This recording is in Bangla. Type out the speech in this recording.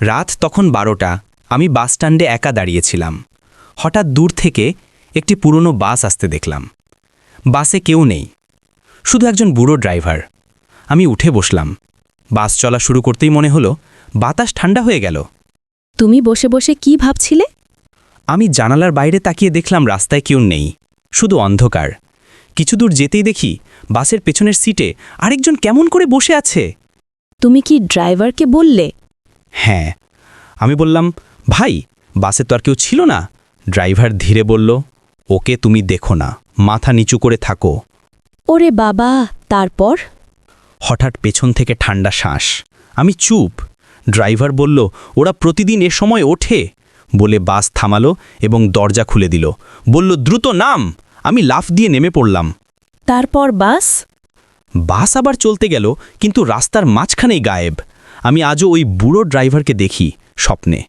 রাত তখন 12টা। আমি বাসস্ট্যান্ডে একা দাঁড়িয়েছিলাম। হঠাৎ দূর থেকে একটি পুরনো বাস আসতে দেখলাম। বাসে কেউ নেই, শুধু একজন বুড়ো ড্রাইভার। আমি উঠে বসলাম। বাস চলা শুরু করতেই মনে হলো বাতাস ঠান্ডা হয়ে গেল। তুমি বসে বসে কি ভাবছিলে? আমি জানালার বাইরে তাকিয়ে দেখলাম রাস্তায় কেউ নেই, শুধু অন্ধকার। কিছু দূর যেতেই দেখি বাসের পেছনের সিটে আরেকজন কেমন করে বসে আছে। তুমি কি ড্রাইভারকে বললে? হ্যাঁ, আমি বললাম, ভাই, বাসে তো আর কেউ ছিল না। ড্রাইভার ধীরে বলল, ওকে তুমি দেখো না, মাথা নিচু করে থাকো। ওরে বাবা, তারপর? হঠাৎ পেছন থেকে ঠান্ডা শ্বাস। আমি চুপ। ড্রাইভার বলল, ওরা প্রতিদিন এ সময় ওঠে। বলে বাস থামালো এবং দরজা খুলে দিল। বলল, দ্রুত নাম। আমি লাফ দিয়ে নেমে পড়লাম। তারপর বাস? বাস আবার চলতে গেল, কিন্তু রাস্তার মাঝখানেই গায়েব। আমি আজও ওই বুড়ো ড্রাইভারকে দেখি স্বপ্নে।